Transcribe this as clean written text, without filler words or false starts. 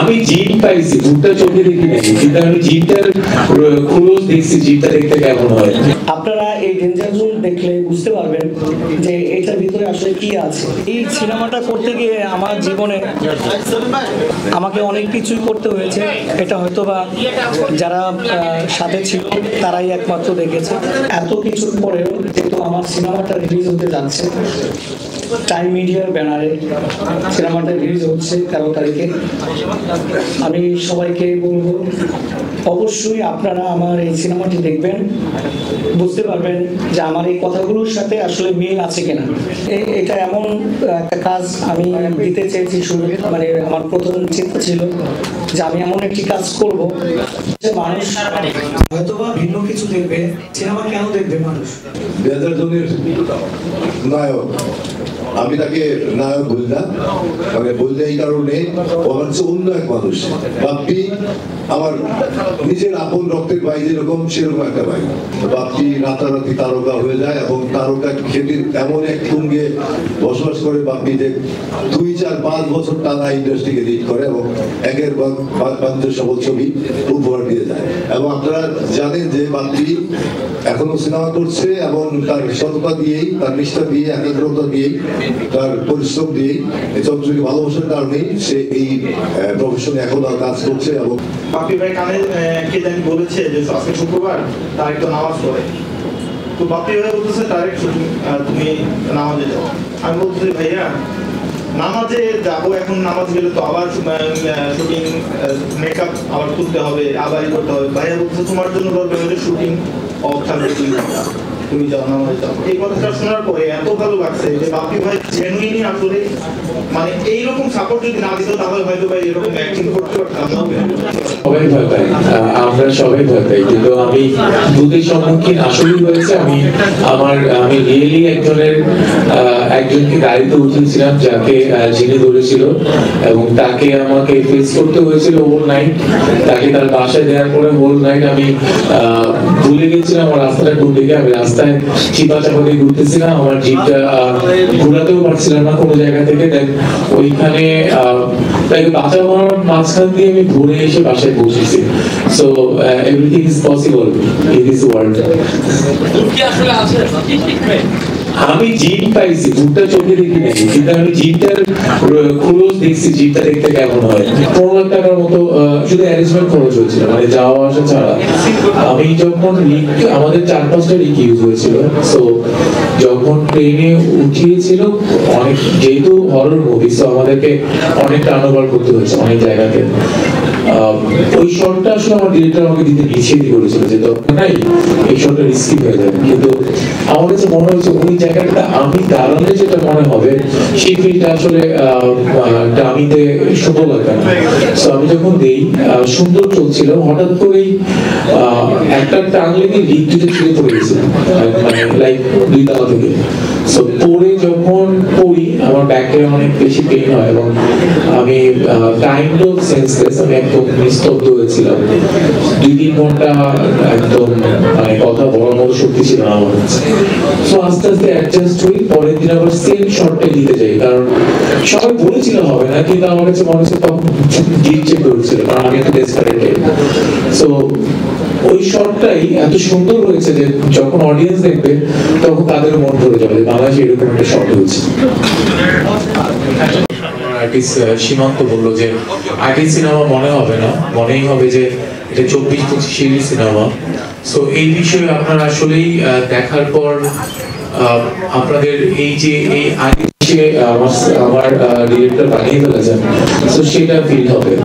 আমি জিন পাইছি, ভুট্টা চোখে দেখি নাই, কিন্তু আমি জিনটার ক্লোজ দেখছি, জিনটা দেখতে কেমন হয়। আপনারা এই ডেঞ্জার জোন দেখলে বুঝতে পারবেন যে এটার ভিতরে আসলে কি আছে। এই সিনেমাটা করতে গিয়ে আমার জীবনে আমাকে অনেক কিছুই করতে হয়েছে। এটা হয়তো বা যারা সাথে ছিল তারাই একমাত্র দেখেছে। এত কিছুর পরেও যেহেতু আমার সিনেমাটা রিলিজ হতে যাচ্ছে, টাইম মিডিয়ার ব্যানারে সিনেমাটা রিলিজ হচ্ছে 13 তারিখে, আমি সবাইকে বলবো অবশ্যই আপনারা আমার এই সিনেমাটি দেখবেন, বুঝতে পারবেন যে আমার এই কথাগুলোর সাথে আসলে মিল আছে কিনা। এটা এমন একটা কাজ আমি দিতে চেয়েছি শুরুতে, মানে আমার প্রথম চিন্তা ছিল যে আমি এমন একটি কাজ করব যে মানুষ হয়তো বা ভিন্ন কিছু দেখবে। সিনেমা কেন দেখবে মানুষ? ডেঞ্জার জোনের নায়ক, আমি তাকে নায়ক বললাম, মানে বললে এই কারণে ও আমার হচ্ছে অন্য এক মানুষ। বাপ্পি আমার নিজের আপন রক্তের ভাই, যেরকম সেরকম একটা ভাই। বাপ্পি রাতারাতি তারকা হয়ে যায় এবং তারকা খ্যাতির এমন এক তুঙ্গে বসবাস করে বাপ্পি যে 2, 4, 5 বছর টানা ইন্ডাস্ট্রিকে লিড করে এবং একের বাঞ্চের সকল ছবি উপহার দিয়ে যায়। এবং আপনারা জানেন যে বাপ্পি এখনো সিনেমা করছে এবং তার সততা দিয়েই, তার নিষ্ঠা দিয়ে, একাগ্রতা দিয়েই, তার পরিশ্রম দিয়েই, এই চলচ্চিত্রকে ভালোবাসার কারণেই সে এই প্রফেশনে এখন কাজ করছে। এবং বাপ্পি ভাই কানে কে জানি বলেছে যে আজকে শুক্রবার তার একটা নামাজ পড়ে, তো বাপ্পি ভাই বলতেছে ডাইরেক্ট শুটিং তুমি নামাজে যাও। আমি বলতেছি ভাইয়া নামাজে যাবো, এখন নামাজ গেলে তো আবার শুটিং, মেকআপ আবার তুলতে হবে, আবারই করতে হবে। ভাইয়া বলতেছে তোমার জন্য দরকার হলে শুটিং অফ থাকবে, তুমি যাও নামাজে যাও। এই কথাটা শোনার পরে এত ভালো লাগছে যে বাপ্পি ভাই জেনুইনলি আসলে মানে এইরকম সাপোর্ট যদি না দিত তাহলে হয়তো ভাই এরকম অ্যাক্টিং করতে পারতাম না। সবাই ভয় পাই, আমরা সবাই ভয় পাই, কিন্তু আমি ভূতের সম্মুখীন আসলেই হয়েছে। আমি রিয়েলি একজনকে গাড়িতে উঠেছিলাম যাকে যিনি ধরেছিল, এবং তাকে আমাকে ফেস করতে হয়েছিল হোল নাইট। তাকে তার বাসায় দেওয়ার পরে হোল নাইট আমি ভুলে গেছিলাম আমার রাস্তাটা কোন দিকে। আমি রাস্তায় চিপা চাপা দিয়ে ঘুরতেছিলাম, আমার জিপটা ঘোরাতেও পারছিলাম না কোনো জায়গা থেকে। ওইখানে তাকে বাঁচানোর মাঝখান দিয়ে আমি ঘুরে এসে বাসায় পৌঁছেছি। So everything is possible in this world. আমি জিন পাইছি, ভুট্টা চোখে দেখি নাই, কিন্তু আমি জিনটার ক্লোজ দেখছি, জিনটা দেখতে কেমন হয়। 15 লাখ টাকার মতো শুধু অ্যারেঞ্জমেন্ট খরচ হয়েছিল, মানে যাওয়া আসা ছাড়া। আমি যখন আমাদের 4-5টা রিক ইউজ হয়েছিল, সো যখন ট্রেনে উঠিয়েছিল অনেক, যেহেতু হরর মুভি, সো আমাদেরকে অনেক টার্নওভার করতে হয়েছে অনেক জায়গাতে। ওই শটটা আসলে আমার ডিরেক্টর আমাকে দিতে নিষেধ করেছিল যে দরকার নাই, এই শটটা রিস্কি হয়ে যাবে। কিন্তু আমার কাছে মনে হয়েছে ওই জায়গাটা আমি দাঁড়ালে যেটা মনে হবে সেই ফিলটা আসলে ডামিতে সুন্দর লাগবে না। সো আমি যখন দেই, সুন্দর চলছিল, হঠাৎ করেই একটা টান লেগে লিক দুটো ছিঁড়ে পড়ে গেছে, মানে লাইক 2 তলা থেকে। সো পরে যখন পড়ি আমার ব্যাকে অনেক বেশি পেইন হয় এবং আমি কাইন্ড অফ সেন্সলেস, আমি একদম নিস্তব্ধ হয়েছিলাম। 2-3 ঘন্টা একদম মানে কথা বলার মতো শক্তি ছিল না আমার কাছে। সো আস্তে আস্তে অ্যাডজাস্ট হই, পরের দিন আবার সেম শটটাই দিতে যাই, কারণ সবাই বলেছিল হবে না, কিন্তু আমার কাছে মনে হচ্ছে তখন জিত চেক করছিল, কারণ আমি একটু ডেসপারেট। সো ওই শটটাই এত সুন্দর হয়েছে যে যখন অডিয়েন্স দেখবে তখন তাদের মন ভরে যাবে বাংলাদেশে এরকম একটা শট হয়েছে। আর্টিস্ট সীমান্ত বললো যে আর্টিস্ট সিনেমা মনে হবে না, মনেই হবে যে এটা 24-25 সিরিজ সিনেমা। সো এই বিষয়ে আপনারা আসলেই দেখার পর আপনাদের এই যে এই আর্টিস্ট আমার ডিরেক্টর বানিয়ে ফেলেছেন, সো সেটা ফিল হবে।